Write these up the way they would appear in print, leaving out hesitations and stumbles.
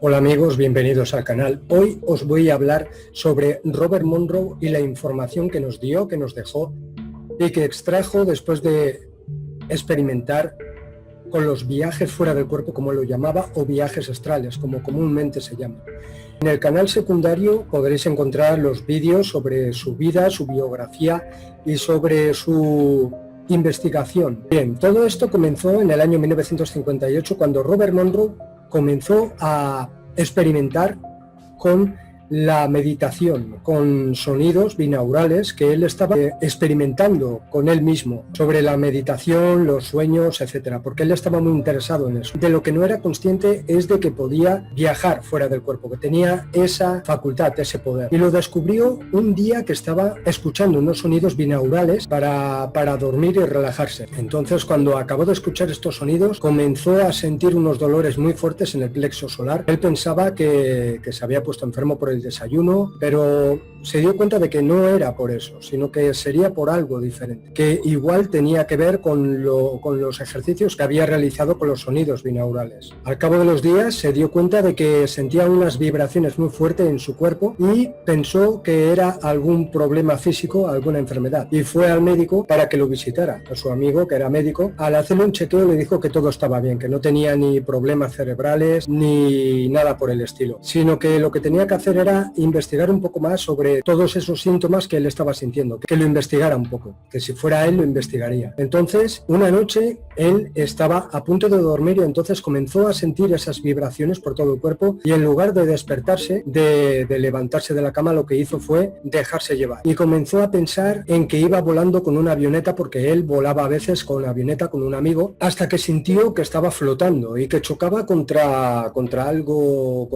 Hola amigos, bienvenidos al canal. Hoy os voy a hablar sobre Robert Monroe y la información que nos dio, que nos dejó y que extrajo después de experimentar con los viajes fuera del cuerpo, como lo llamaba, o viajes astrales, como comúnmente se llama. En el canal secundario podréis encontrar los vídeos sobre su vida, su biografía y sobre su investigación. Bien, todo esto comenzó en el año 1958 cuando Robert Monroe comenzó a experimentar con la meditación, con sonidos binaurales que él estaba experimentando con él mismo, sobre la meditación, los sueños, etcétera, porque él estaba muy interesado en eso. De lo que no era consciente es de que podía viajar fuera del cuerpo, que tenía esa facultad, ese poder. Y lo descubrió un día que estaba escuchando unos sonidos binaurales para dormir y relajarse. Entonces, cuando acabó de escuchar estos sonidos, comenzó a sentir unos dolores muy fuertes en el plexo solar. Él pensaba que se había puesto enfermo por el desayuno, pero se dio cuenta de que no era por eso, sino que sería por algo diferente, que igual tenía que ver con los ejercicios que había realizado con los sonidos binaurales. Al cabo de los días se dio cuenta de que sentía unas vibraciones muy fuertes en su cuerpo y pensó que era algún problema físico, alguna enfermedad, y fue al médico para que lo visitara. A su amigo, que era médico, al hacerle un chequeo le dijo que todo estaba bien, que no tenía ni problemas cerebrales ni nada por el estilo, sino que lo que tenía que hacer era investigar un poco más sobre todos esos síntomas que él estaba sintiendo, que lo investigara un poco, que si fuera él lo investigaría. Entonces, una noche él estaba a punto de dormir y entonces comenzó a sentir esas vibraciones por todo el cuerpo y en lugar de despertarse, de levantarse de la cama, lo que hizo fue dejarse llevar y comenzó a pensar en que iba volando con una avioneta, porque él volaba a veces con la avioneta con un amigo, hasta que sintió que estaba flotando y que chocaba contra algo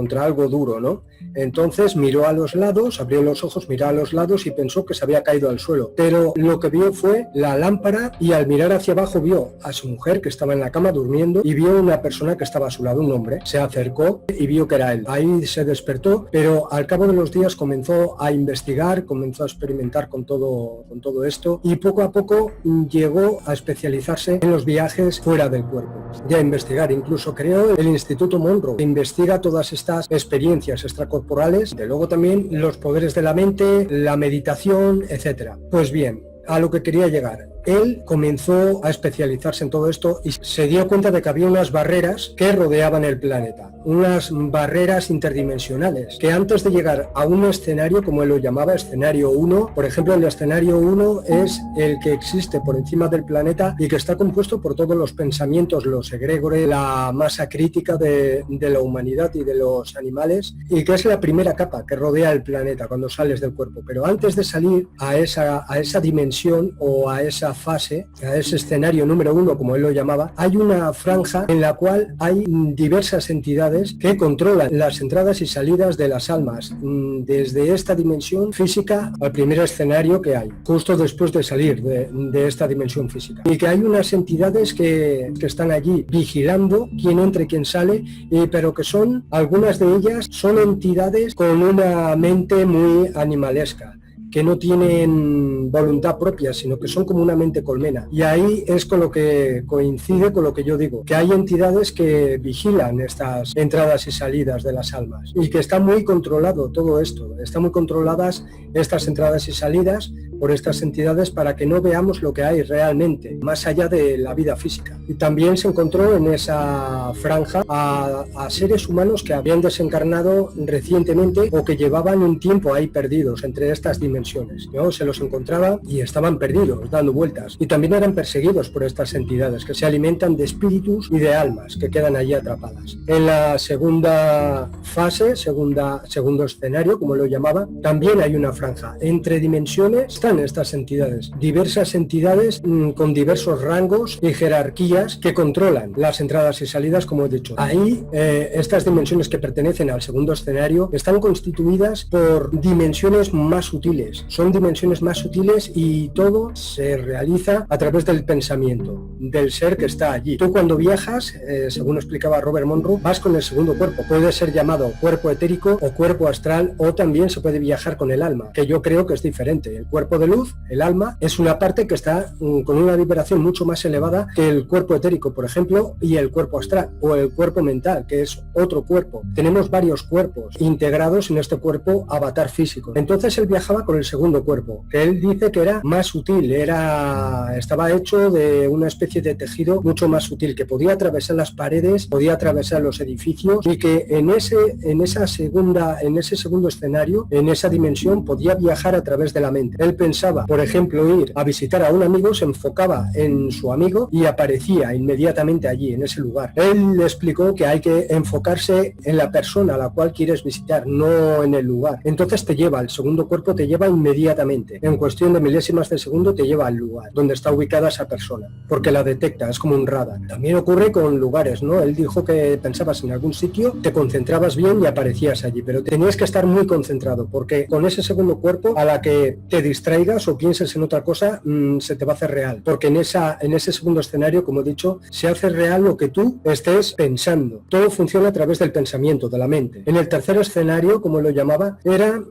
duro, ¿no? Entonces miró a los lados, abrió los ojos, miró a los lados y pensó que se había caído al suelo, pero lo que vio fue la lámpara y al mirar hacia abajo vio a su mujer que estaba en la cama durmiendo y vio una persona que estaba a su lado, un hombre. Se acercó y vio que era él. Ahí se despertó, pero al cabo de los días comenzó a investigar, comenzó a experimentar con todo esto y poco a poco llegó a especializarse en los viajes fuera del cuerpo y a investigar. Incluso creó el Instituto Monroe, que investiga todas estas experiencias extracorporales, de luego también los poderes de la mente, la meditación, etcétera. Pues bien, a lo que quería llegar. Él comenzó a especializarse en todo esto y se dio cuenta de que había unas barreras que rodeaban el planeta, unas barreras interdimensionales, que antes de llegar a un escenario, como él lo llamaba, escenario 1, por ejemplo, el escenario 1 es el que existe por encima del planeta y que está compuesto por todos los pensamientos, los egregores, la masa crítica de la humanidad y de los animales, y que es la primera capa que rodea el planeta cuando sales del cuerpo. Pero antes de salir a esa dimensión o a esa fase, a ese escenario número 1, como él lo llamaba, hay una franja en la cual hay diversas entidades que controlan las entradas y salidas de las almas, desde esta dimensión física al primer escenario que hay, justo después de salir de esta dimensión física. Y que hay unas entidades que están allí vigilando quién entra y quién sale, pero que son, algunas de ellas, son entidades con una mente muy animalesca, que no tienen voluntad propia, sino que son como una mente colmena. Y ahí es con lo que coincide con lo que yo digo, que hay entidades que vigilan estas entradas y salidas de las almas y que está muy controlado todo esto, están muy controladas estas entradas y salidas por estas entidades para que no veamos lo que hay realmente, más allá de la vida física. Y también se encontró en esa franja a seres humanos que habían desencarnado recientemente o que llevaban un tiempo ahí perdidos entre estas dimensiones, ¿no? Se los encontraba y estaban perdidos, dando vueltas. Y también eran perseguidos por estas entidades que se alimentan de espíritus y de almas que quedan allí atrapadas. En la segunda fase, segundo escenario, como lo llamaba, también hay una franja. Entre dimensiones están estas entidades, diversas entidades con diversos rangos y jerarquías que controlan las entradas y salidas, como he dicho. Ahí, estas dimensiones que pertenecen al segundo escenario están constituidas por dimensiones más sutiles, sutiles. Son dimensiones más sutiles y todo se realiza a través del pensamiento, del ser que está allí. Tú cuando viajas, según explicaba Robert Monroe, vas con el segundo cuerpo. Puede ser llamado cuerpo etérico o cuerpo astral, o también se puede viajar con el alma, que yo creo que es diferente. El cuerpo de luz, el alma, es una parte que está con una vibración mucho más elevada que el cuerpo etérico, por ejemplo, y el cuerpo astral o el cuerpo mental, que es otro cuerpo. Tenemos varios cuerpos integrados en este cuerpo avatar físico. Entonces él viajaba con el segundo cuerpo, que él dice que era más sutil, estaba hecho de una especie de tejido mucho más sutil, que podía atravesar las paredes, podía atravesar los edificios, y que en ese segundo escenario, en esa dimensión, podía viajar a través de la mente. Él pensaba, por ejemplo, ir a visitar a un amigo, se enfocaba en su amigo y aparecía inmediatamente allí, en ese lugar. Él le explicó que hay que enfocarse en la persona a la cual quieres visitar, no en el lugar. Entonces el segundo cuerpo te lleva inmediatamente. En cuestión de milésimas de segundo te lleva al lugar donde está ubicada esa persona, porque la detecta, es como un radar. También ocurre con lugares, ¿no? Él dijo que pensabas en algún sitio, te concentrabas bien y aparecías allí, pero tenías que estar muy concentrado, porque con ese segundo cuerpo, a la que te distraigas o pienses en otra cosa, se te va a hacer real, porque en ese segundo escenario, como he dicho, se hace real lo que tú estés pensando. Todo funciona a través del pensamiento, de la mente. En el tercer escenario, como lo llamaba, era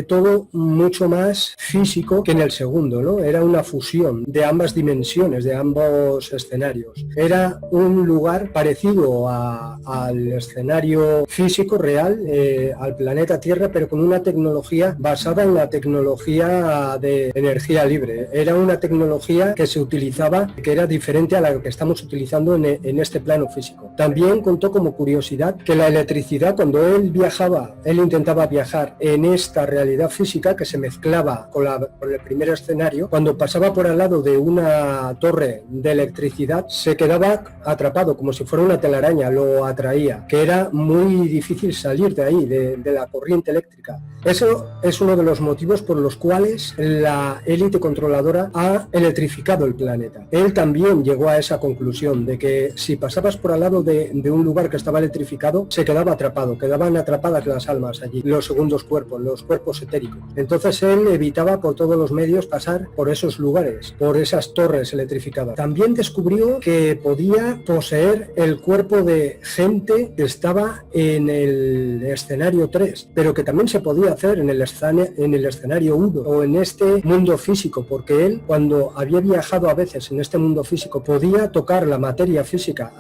todo mucho más físico que en el segundo, ¿no? Era una fusión de ambas dimensiones, de ambos escenarios. Era un lugar parecido al escenario físico real, al planeta Tierra, pero con una tecnología basada en la tecnología de energía libre. Era una tecnología que se utilizaba, que era diferente a la que estamos utilizando en este plano físico. También contó como curiosidad que la electricidad, cuando él intentaba viajar en esta realidad física que se mezclaba con el primer escenario, cuando pasaba por al lado de una torre de electricidad, se quedaba atrapado como si fuera una telaraña, lo atraía, que era muy difícil salir de ahí, de la corriente eléctrica. Eso es uno de los motivos por los cuales la élite controladora ha electrificado el planeta. Él también llegó a esa conclusión de que si pasabas por al lado de un lugar que estaba electrificado, se quedaba atrapado, quedaban atrapadas las almas allí, los segundos cuerpos, los cuerpos etéricos. Entonces él evitaba por todos los medios pasar por esos lugares, por esas torres electrificadas. También descubrió que podía poseer el cuerpo de gente que estaba en el escenario 3, pero que también se podía hacer en el escenario 1 o en este mundo físico, porque él, cuando había viajado a veces en este mundo físico, podía tocar la materia física.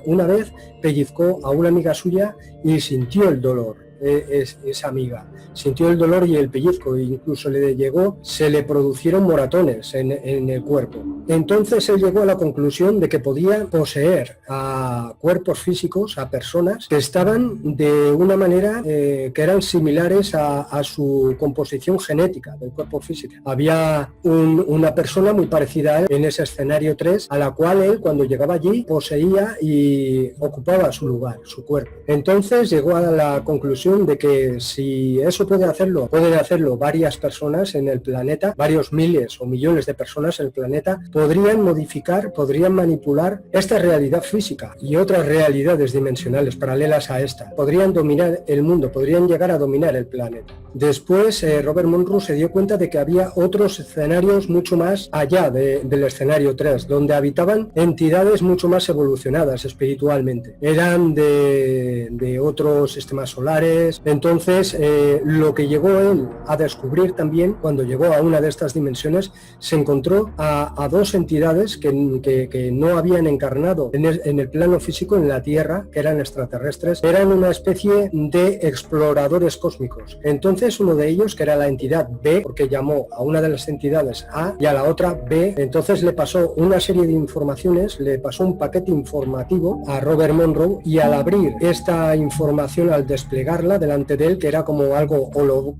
Una vez pellizcó a una amiga suya y sintió el dolor. Esa amiga sintió el dolor y el pellizco, e incluso se le produjeron moratones en el cuerpo. Entonces él llegó a la conclusión de que podía poseer a cuerpos físicos, a personas que estaban de una manera que eran similares a su composición genética del cuerpo físico. Había una persona muy parecida a él en ese escenario 3, a la cual él, cuando llegaba allí, poseía y ocupaba su lugar, su cuerpo. Entonces llegó a la conclusión de que si eso pueden hacerlo varias personas en el planeta, varios miles o millones de personas en el planeta, podrían modificar, podrían manipular esta realidad física y otras realidades dimensionales paralelas a esta. Podrían dominar el mundo, podrían llegar a dominar el planeta. Después Robert Monroe se dio cuenta de que había otros escenarios mucho más allá del escenario 3, donde habitaban entidades mucho más evolucionadas espiritualmente. Eran de otros sistemas solares. Entonces lo que llegó él a descubrir también, cuando llegó a una de estas dimensiones, se encontró a dos entidades que no habían encarnado en el plano físico en la Tierra, que eran extraterrestres, eran una especie de exploradores cósmicos. Entonces uno de ellos, que era la entidad B, porque llamó a una de las entidades A y a la otra B, entonces le pasó una serie de informaciones, le pasó un paquete informativo a Robert Monroe, y al abrir esta información, al desplegarla delante de él, que era como algo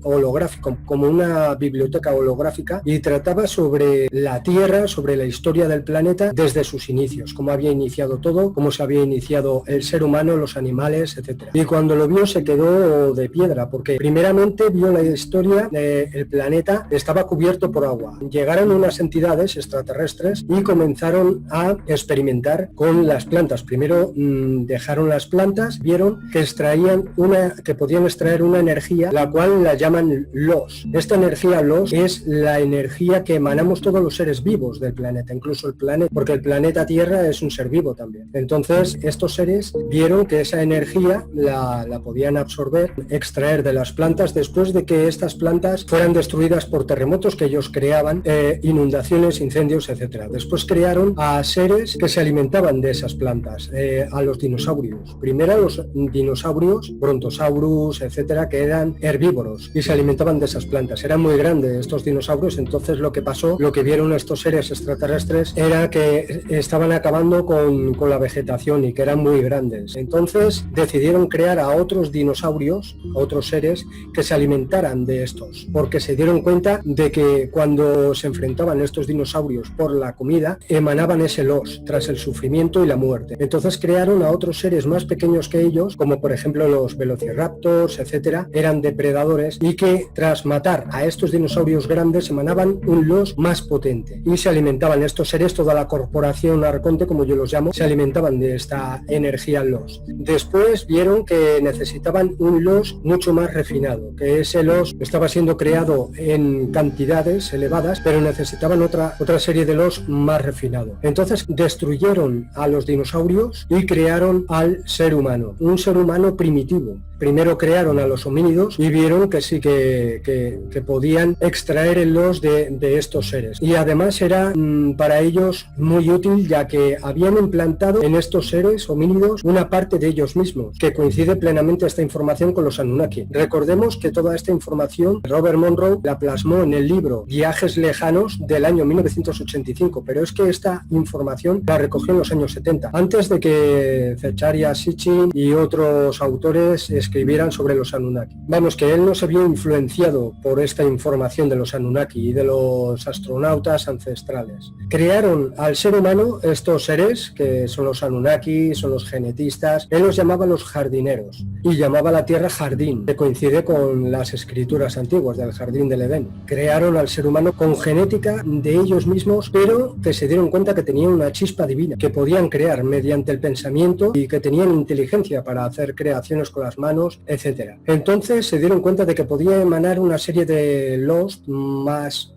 holográfico, como una biblioteca holográfica, y trataba sobre la Tierra, sobre la historia del planeta desde sus inicios, cómo había iniciado todo, cómo se había iniciado el ser humano, los animales, etc. Y cuando lo vio se quedó de piedra, porque primeramente vio la historia del planeta, estaba cubierto por agua. Llegaron unas entidades extraterrestres y comenzaron a experimentar con las plantas. Primero dejaron las plantas, vieron que que podían extraer una energía, la cual la llaman los. Esta energía los es la energía que emanamos todos los seres vivos del planeta, incluso el planeta, porque el planeta Tierra es un ser vivo también. Entonces, estos seres vieron que esa energía la podían absorber, extraer de las plantas después de que estas plantas fueran destruidas por terremotos que ellos creaban, inundaciones, incendios, etc. Después crearon a seres que se alimentaban de esas plantas, a los dinosaurios. Primero los dinosaurios, Brontosaurus, etcétera, que eran herbívoros y se alimentaban de esas plantas. Eran muy grandes estos dinosaurios, entonces lo que pasó, lo que vieron estos seres extraterrestres era que estaban acabando con la vegetación y que eran muy grandes. Entonces decidieron crear a otros dinosaurios, a otros seres que se alimentaran de estos, porque se dieron cuenta de que cuando se enfrentaban estos dinosaurios por la comida, emanaban ese los tras el sufrimiento y la muerte. Entonces crearon a otros seres más pequeños que ellos, como por ejemplo los velociraptors, etcétera, eran depredadores y que tras matar a estos dinosaurios grandes emanaban un los más potente y se alimentaban estos seres, toda la corporación Arconte, como yo los llamo, se alimentaban de esta energía los. Después vieron que necesitaban un los mucho más refinado, que ese los estaba siendo creado en cantidades elevadas, pero necesitaban otra serie de los más refinado. Entonces destruyeron a los dinosaurios y crearon al ser humano, un ser humano primitivo. Primero crearon a los homínidos y vieron que sí que podían extraer el los de estos seres. Y además era para ellos muy útil, ya que habían implantado en estos seres homínidos una parte de ellos mismos, que coincide plenamente esta información con los Anunnaki. Recordemos que toda esta información Robert Monroe la plasmó en el libro Viajes lejanos del año 1985, pero es que esta información la recogió en los años 70, antes de que Zecharia Sitchin y otros autores escribieran sobre los Anunnaki. Vamos, que él no se vio influenciado por esta información de los Anunnaki y de los astronautas ancestrales. Crearon al ser humano estos seres, que son los Anunnaki, son los genetistas. Él los llamaba los jardineros y llamaba a la Tierra jardín, que coincide con las escrituras antiguas del jardín del Edén. Crearon al ser humano con genética de ellos mismos, pero que se dieron cuenta que tenían una chispa divina, que podían crear mediante el pensamiento y que tenían inteligencia para hacer creaciones con las manos, etc. Entonces se dieron cuenta de que podía emanar una serie de los más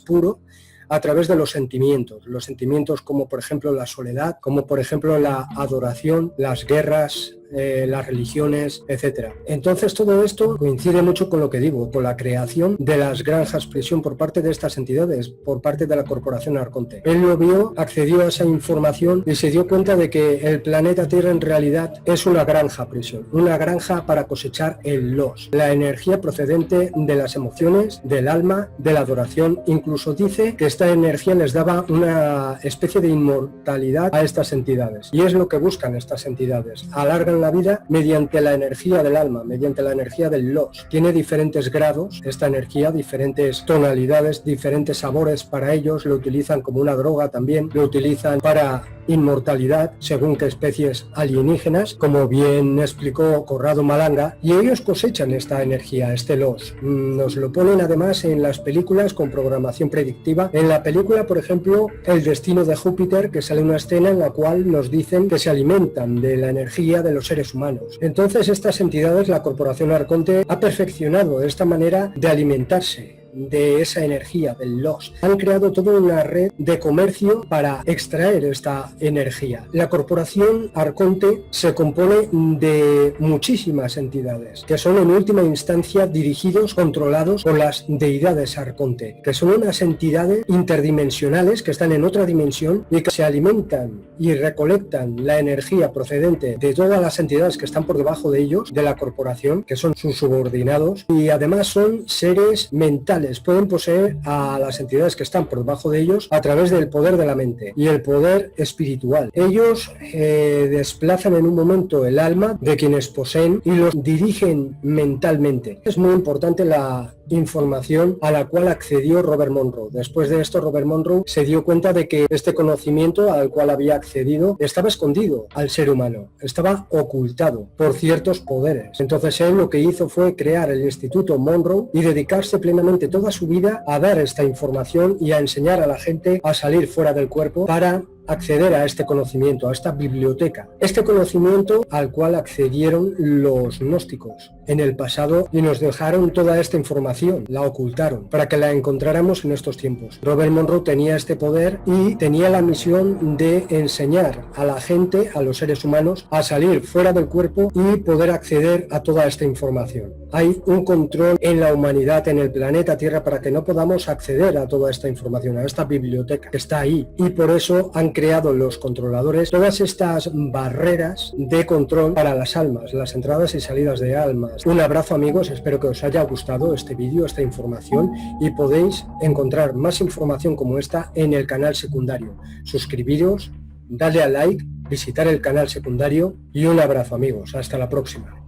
puro a través de los sentimientos como por ejemplo la soledad, como por ejemplo la adoración, las guerras, las religiones, etcétera. Entonces todo esto coincide mucho con lo que digo, con la creación de las granjas prisión por parte de estas entidades, por parte de la corporación Arconte. Él lo vio, accedió a esa información y se dio cuenta de que el planeta Tierra en realidad es una granja prisión, una granja para cosechar el los, la energía procedente de las emociones, del alma, de la adoración. Incluso dice que esta energía les daba una especie de inmortalidad a estas entidades, y es lo que buscan estas entidades: alargan la vida mediante la energía del alma, mediante la energía del los. Tiene diferentes grados esta energía, diferentes tonalidades, diferentes sabores para ellos. Lo utilizan como una droga también, lo utilizan para inmortalidad según qué especies alienígenas, como bien explicó Corrado Malanga, y ellos cosechan esta energía, este los. Nos lo ponen además en las películas con programación predictiva. En la película, por ejemplo, El destino de Júpiter, que sale una escena en la cual nos dicen que se alimentan de la energía de los seres humanos. Entonces estas entidades, la corporación Arconte, ha perfeccionado esta manera de alimentarse de esa energía, del los. Han creado toda una red de comercio para extraer esta energía. La corporación Arconte se compone de muchísimas entidades, que son en última instancia dirigidos, controlados por las deidades Arconte, que son unas entidades interdimensionales que están en otra dimensión y que se alimentan y recolectan la energía procedente de todas las entidades que están por debajo de ellos, de la corporación, que son sus subordinados, y además son seres mentales. Pueden poseer a las entidades que están por debajo de ellos a través del poder de la mente y el poder espiritual. Ellos desplazan en un momento el alma de quienes poseen y los dirigen mentalmente. Es muy importante la información a la cual accedió Robert Monroe. Después de esto, Robert Monroe se dio cuenta de que este conocimiento al cual había accedido estaba escondido al ser humano, estaba ocultado por ciertos poderes. Entonces él lo que hizo fue crear el Instituto Monroe y dedicarse plenamente toda su vida a dar esta información y a enseñar a la gente a salir fuera del cuerpo para acceder a este conocimiento, a esta biblioteca. Este conocimiento al cual accedieron los gnósticos en el pasado y nos dejaron toda esta información, la ocultaron, para que la encontráramos en estos tiempos. Robert Monroe tenía este poder y tenía la misión de enseñar a la gente, a los seres humanos, a salir fuera del cuerpo y poder acceder a toda esta información. Hay un control en la humanidad, en el planeta Tierra, para que no podamos acceder a toda esta información, a esta biblioteca que está ahí, y por eso han creado los controladores todas estas barreras de control para las almas, las entradas y salidas de almas. Un abrazo, amigos, espero que os haya gustado este vídeo, esta información, y podéis encontrar más información como esta en el canal secundario. Suscribiros, darle a like, visitar el canal secundario y un abrazo, amigos, hasta la próxima.